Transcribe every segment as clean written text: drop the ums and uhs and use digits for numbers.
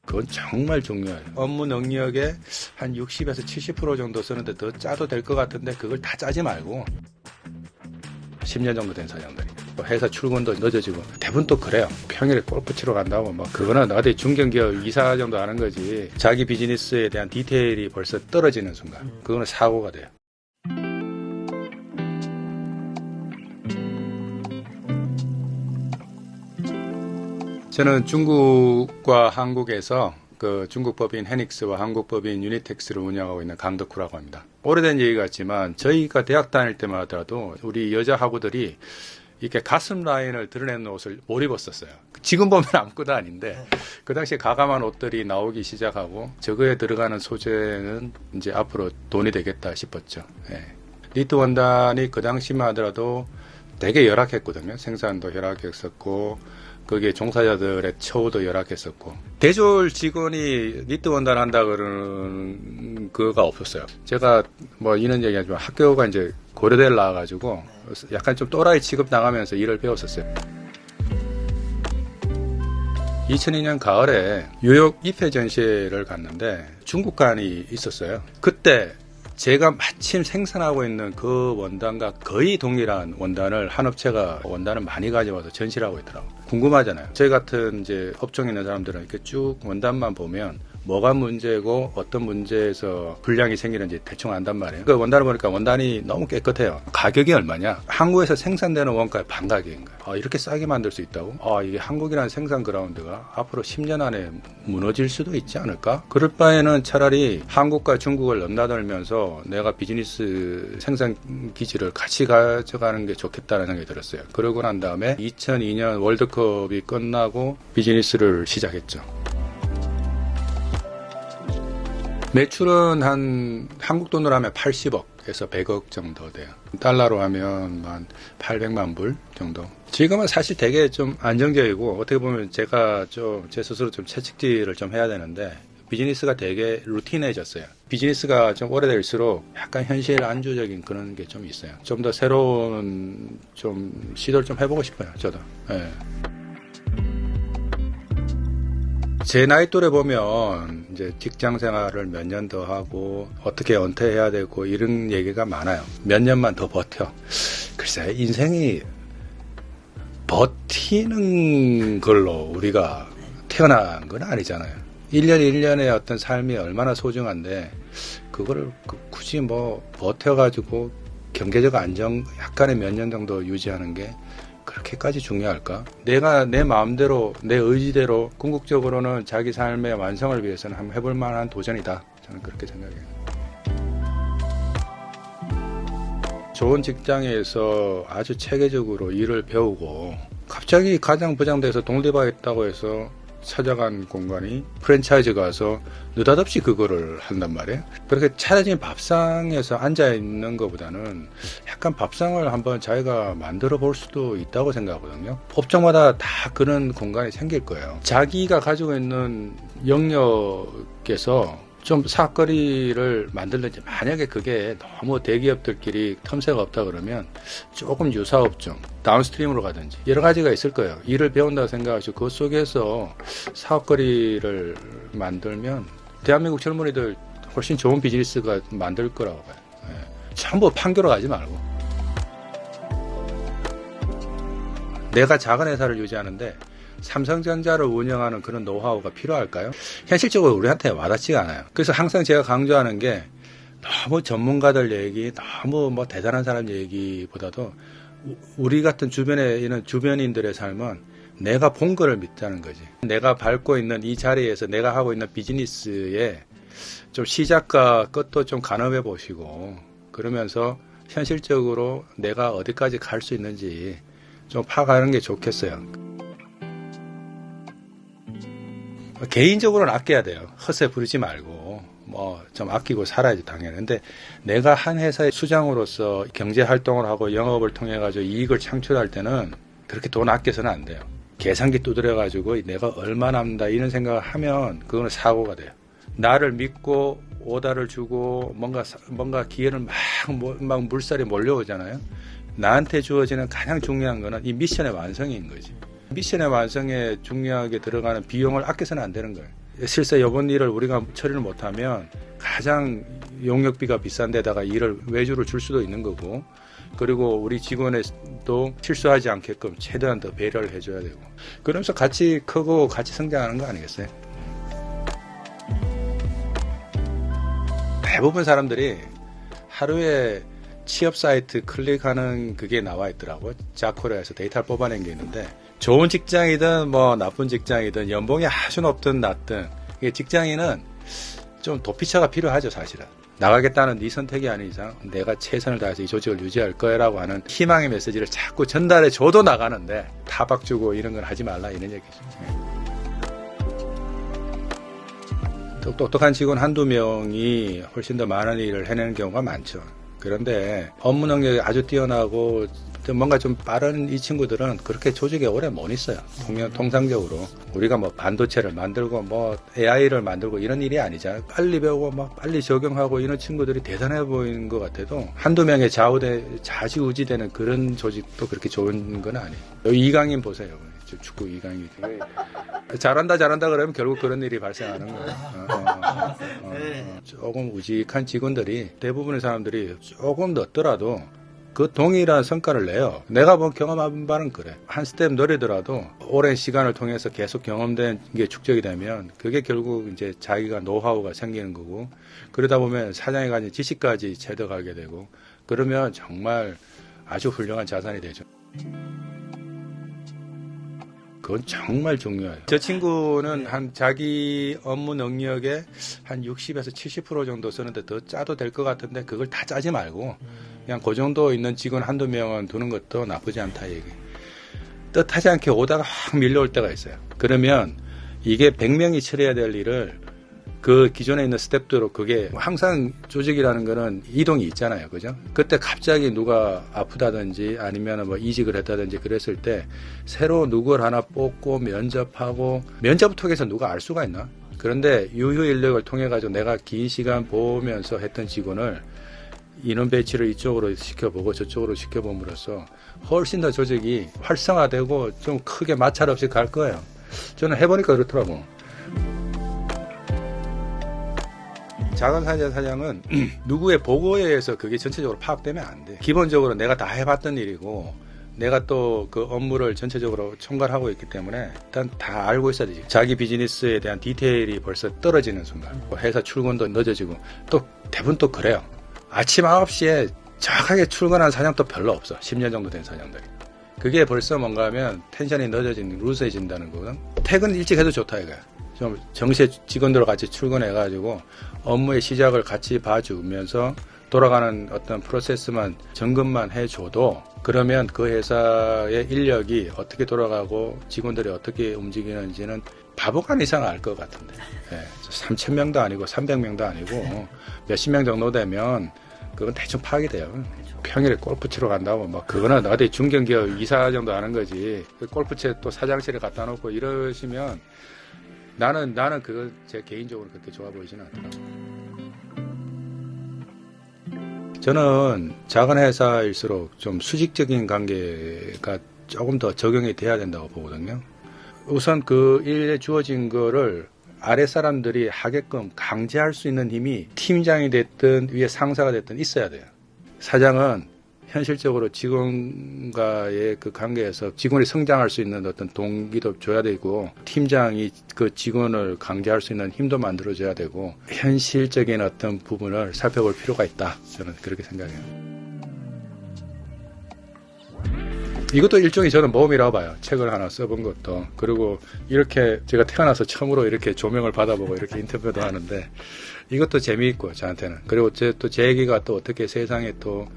그건 정말 중요해요. 업무 능력의 한 60에서 70% 정도 쓰는데 더 짜도 될 것 같은데 그걸 다 짜지 말고 10년 정도 된 사장들이 회사 출근도 늦어지고 대부분 또 그래요. 평일에 골프 치러 간다고 뭐 그거는 어디 중견기업 이사 정도 하는 거지. 자기 비즈니스에 대한 디테일이 벌써 떨어지는 순간 그거는 사고가 돼요. 저는 중국과 한국에서 그 중국 법인 헤닉스와 한국 법인 유니텍스를 운영하고 있는 강덕후라고 합니다. 오래된 얘기 같지만 저희가 대학 다닐 때만 하더라도 우리 여자 학우들이 이렇게 가슴 라인을 드러내는 옷을 못 입었었어요. 지금 보면 아무것도 아닌데 그 당시에 가감한 옷들이 나오기 시작하고 저거에 들어가는 소재는 이제 앞으로 돈이 되겠다 싶었죠. 예. 니트 원단이 그 당시만 하더라도 되게 열악했거든요. 생산도 열악했었고 거기에 종사자들의 처우도 열악했었고 대졸 직원이 니트 원단 한다 그러는 그거가 없었어요. 제가 뭐 이런 얘기하지만 학교가 이제 고려대를 나와가지고 약간 좀 또라이 취급 당하면서 일을 배웠었어요. 2002년 가을에 뉴욕 입회 전시회를 갔는데 중국관이 있었어요. 그때 제가 마침 생산하고 있는 그 원단과 거의 동일한 원단을 한 업체가 원단을 많이 가져와서 전시를 하고 있더라고요. 궁금하잖아요. 저희 같은 이제 업종에 있는 사람들은 이렇게 쭉 원단만 보면 뭐가 문제고 어떤 문제에서 불량이 생기는지 대충 안단 말이에요. 그 원단을 보니까 원단이 너무 깨끗해요. 가격이 얼마냐? 한국에서 생산되는 원가의 반 가격인 거예요. 이렇게 싸게 만들 수 있다고? 이게 한국이라는 생산 그라운드가 앞으로 10년 안에 무너질 수도 있지 않을까? 그럴 바에는 차라리 한국과 중국을 넘나들면서 내가 비즈니스 생산 기지를 같이 가져가는 게 좋겠다는 생각이 들었어요. 그러고 난 다음에 2002년 월드컵이 끝나고 비즈니스를 시작했죠. 매출은 한 한국 돈으로 하면 80억에서 100억 정도 돼요. 달러로 하면 한 800만 불 정도. 지금은 사실 되게 좀 안정적이고 어떻게 보면 제가 좀 제 스스로 좀 채찍질을 좀 해야 되는데 비즈니스가 되게 루틴해졌어요. 비즈니스가 좀 오래될수록 약간 현실 안주적인 그런 게 좀 있어요. 좀 더 새로운 좀 시도를 좀 해보고 싶어요. 저도. 네. 제 나이 또래 보면 이제 직장 생활을 몇 년 더 하고 어떻게 은퇴해야 되고 이런 얘기가 많아요. 몇 년만 더 버텨. 글쎄 인생이 버티는 걸로 우리가 태어난 건 아니잖아요. 1년 1년의 어떤 삶이 얼마나 소중한데 그거를 굳이 뭐 버텨가지고 경제적 안정 약간의 몇 년 정도 유지하는 게 그렇게까지 중요할까? 내가 내 마음대로 내 의지대로 궁극적으로는 자기 삶의 완성을 위해서는 한번 해볼 만한 도전이다. 저는 그렇게 생각해요. 좋은 직장에서 아주 체계적으로 일을 배우고 갑자기 가장 부장돼서 독립하겠다고 해서 찾아간 공간이 프랜차이즈 가서 느닷없이 그거를 한단 말이에요. 그렇게 차려진 밥상에서 앉아있는 것보다는 약간 밥상을 한번 자기가 만들어 볼 수도 있다고 생각하거든요. 업종마다 다 그런 공간이 생길 거예요. 자기가 가지고 있는 영역에서 좀 사업거리를 만들든지 만약에 그게 너무 대기업들끼리 틈새가 없다 그러면 조금 유사업종 다운스트림으로 가든지 여러 가지가 있을 거예요. 일을 배운다고 생각하시고 그 속에서 사업거리를 만들면 대한민국 젊은이들 훨씬 좋은 비즈니스가 만들 거라고 봐요. 전부 판교로 가지 말고 내가 작은 회사를 유지하는데 삼성전자를 운영하는 그런 노하우가 필요할까요? 현실적으로 우리한테 와닿지가 않아요. 그래서 항상 제가 강조하는 게 너무 전문가들 얘기, 너무 뭐 대단한 사람 얘기보다도 우리 같은 주변에 있는 주변인들의 삶은 내가 본 거를 믿자는 거지. 내가 밟고 있는 이 자리에서 내가 하고 있는 비즈니스에 좀 시작과 끝도 좀 가늠해 보시고 그러면서 현실적으로 내가 어디까지 갈 수 있는지 좀 파악하는 게 좋겠어요. 개인적으로는 아껴야 돼요. 헛새 부르지 말고 뭐 좀 아끼고 살아야지 당연히. 근데 내가 한 회사의 수장으로서 경제 활동을 하고 영업을 통해 가지고 이익을 창출할 때는 그렇게 돈 아껴서는 안 돼요. 계산기 두드려 가지고 내가 얼마 남는다 이런 생각을 하면 그거는 사고가 돼요. 나를 믿고 오다를 주고 뭔가 기회를 막 물살이 몰려오잖아요. 나한테 주어지는 가장 중요한 거는 이 미션의 완성인 거지. 미션의 완성에 중요하게 들어가는 비용을 아껴서는 안 되는 거예요. 실제 이번 일을 우리가 처리를 못하면 가장 용역비가 비싼 데다가 일을 외주를 줄 수도 있는 거고, 그리고 우리 직원도 실수하지 않게끔 최대한 더 배려를 해줘야 되고, 그러면서 같이 크고 같이 성장하는 거 아니겠어요? 대부분 사람들이 하루에 취업 사이트 클릭하는 그게 나와 있더라고. 자코리아에서 데이터를 뽑아낸 게 있는데, 좋은 직장이든 뭐 나쁜 직장이든 연봉이 아주 높든 낮든, 이게 직장인은 좀 도피처가 필요하죠, 사실은. 나가겠다는 네 선택이 아닌 이상 내가 최선을 다해서 이 조직을 유지할 거라고 하는 희망의 메시지를 자꾸 전달해 줘도 나가는데, 타박 주고 이런 건 하지 말라, 이런 얘기죠. 똑똑한 직원 한두 명이 훨씬 더 많은 일을 해내는 경우가 많죠. 그런데 업무 능력이 아주 뛰어나고 뭔가 좀 빠른 이 친구들은 그렇게 조직에 오래 못 있어요. 통상적으로 우리가 뭐 반도체를 만들고 뭐 AI를 만들고 이런 일이 아니잖아요. 빨리 배우고 막 빨리 적용하고 이런 친구들이 대단해 보이는 것 같아도 한두 명의 좌지우지되는 그런 조직도 그렇게 좋은 건 아니에요. 여기 이강인 보세요. 축구 이강인. 잘한다 그러면 결국 그런 일이 발생하는 거예요. 조금 우직한 직원들이, 대부분의 사람들이 조금 늦더라도 그 동일한 성과를 내요. 내가 경험한 바는 그래. 한 스텝 느리더라도 오랜 시간을 통해서 계속 경험된 게 축적이 되면 그게 결국 이제 자기가 노하우가 생기는 거고, 그러다 보면 사장이 가진 지식까지 체득하게 되고, 그러면 정말 아주 훌륭한 자산이 되죠. 그건 정말 중요해요. 저 친구는 한 자기 업무 능력의 한 60에서 70% 정도 쓰는데 더 짜도 될 것 같은데, 그걸 다 짜지 말고 그냥 그 정도 있는 직원 한두 명은 두는 것도 나쁘지 않다 얘기. 뜻하지 않게 오다가 확 밀려올 때가 있어요. 그러면 이게 100명이 처리해야 될 일을 그 기존에 있는 스텝대로, 그게 항상 조직이라는 거는 이동이 있잖아요. 그죠? 그때 갑자기 누가 아프다든지 아니면 뭐 이직을 했다든지 그랬을 때 새로 누굴 하나 뽑고 면접하고, 면접 통해서 누가 알 수가 있나? 그런데 유효 인력을 통해 가지고 내가 긴 시간 보면서 했던 직원을 인원 배치를 이쪽으로 시켜보고 저쪽으로 시켜봄으로써 훨씬 더 조직이 활성화되고 좀 크게 마찰 없이 갈 거예요. 저는 해보니까 그렇더라고. 작은 사장은 누구의 보고에 의해서 그게 전체적으로 파악되면 안 돼. 기본적으로 내가 다 해봤던 일이고, 내가 또 그 업무를 전체적으로 총괄하고 있기 때문에 일단 다 알고 있어야 되지. 자기 비즈니스에 대한 디테일이 벌써 떨어지는 순간, 회사 출근도 늦어지고, 또 대부분 또 그래요. 아침 9시에 정확하게 출근한 사장도 별로 없어. 10년 정도 된 사장들이. 그게 벌써 뭔가 하면 텐션이 늦어지는, 루스해진다는 거거든. 퇴근 일찍 해도 좋다 이거야. 좀 정시에 직원들과 같이 출근해가지고 업무의 시작을 같이 봐주면서 돌아가는 어떤 프로세스만 점검만 해줘도, 그러면 그 회사의 인력이 어떻게 돌아가고 직원들이 어떻게 움직이는지는 바보간 이상 알 것 같은데. 3,000명도 아니고 300명도 아니고 몇십 명 정도 되면 그건 대충 파악이 돼요. 평일에 골프 치러 간다고 뭐 그거는 어디 중견기업 이사 정도 하는 거지. 골프채 또 사장실에 갖다 놓고 이러시면 나는 그거 제 개인적으로 그렇게 좋아 보이지는 않더라고요. 저는 작은 회사일수록 좀 수직적인 관계가 조금 더 적용이 돼야 된다고 보거든요. 우선 그 일에 주어진 거를 아래 사람들이 하게끔 강제할 수 있는 힘이 팀장이 됐든 위에 상사가 됐든 있어야 돼요. 사장은 현실적으로 직원과의 그 관계에서 직원이 성장할 수 있는 어떤 동기도 줘야 되고, 팀장이 그 직원을 강제할 수 있는 힘도 만들어줘야 되고, 현실적인 어떤 부분을 살펴볼 필요가 있다. 저는 그렇게 생각해요. 이것도 일종의 저는 모험이라고 봐요. 책을 하나 써본 것도. 그리고 이렇게 제가 태어나서 처음으로 이렇게 조명을 받아보고 이렇게 인터뷰도 하는데, 이것도 재미있고 저한테는. 그리고 또 제 얘기가 또 어떻게 세상에 또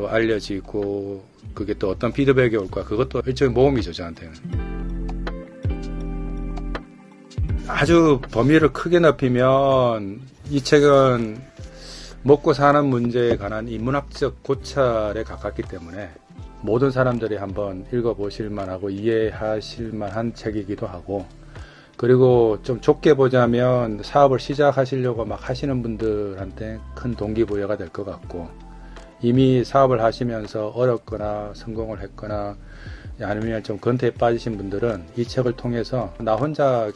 알려지고 그게 또 어떤 피드백이 올까, 그것도 일종의 모험이죠 저한테는. 아주 범위를 크게 넓히면 이 책은 먹고 사는 문제에 관한 인문학적 고찰에 가깝기 때문에 모든 사람들이 한번 읽어보실 만하고 이해하실 만한 책이기도 하고, 그리고 좀 좁게 보자면 사업을 시작하시려고 막 하시는 분들한테 큰 동기부여가 될 것 같고, 이미 사업을 하시면서 어렵거나 성공을 했거나 아니면 좀 건태에 빠지신 분들은 이 책을 통해서 나 혼자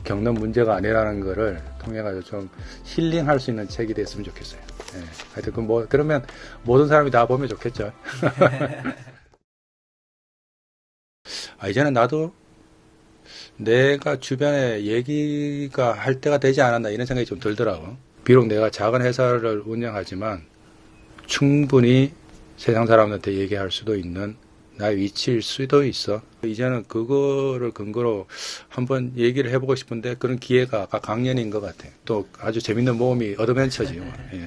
겪는 문제가 아니라는 거를 통해가지고 좀 힐링할 수 있는 책이 됐으면 좋겠어요. 예. 하여튼 그러면 모든 사람이 다 보면 좋겠죠. 이제는 나도 내가 주변에 얘기가 할 때가 되지 않았나 이런 생각이 좀 들더라고. 비록 내가 작은 회사를 운영하지만 충분히 세상 사람들한테 얘기할 수도 있는 나의 위치일 수도 있어. 이제는 그거를 근거로 한번 얘기를 해보고 싶은데 그런 기회가 아까 강연인 것 같아. 또 아주 재밌는 모험이 어드벤처지. 예.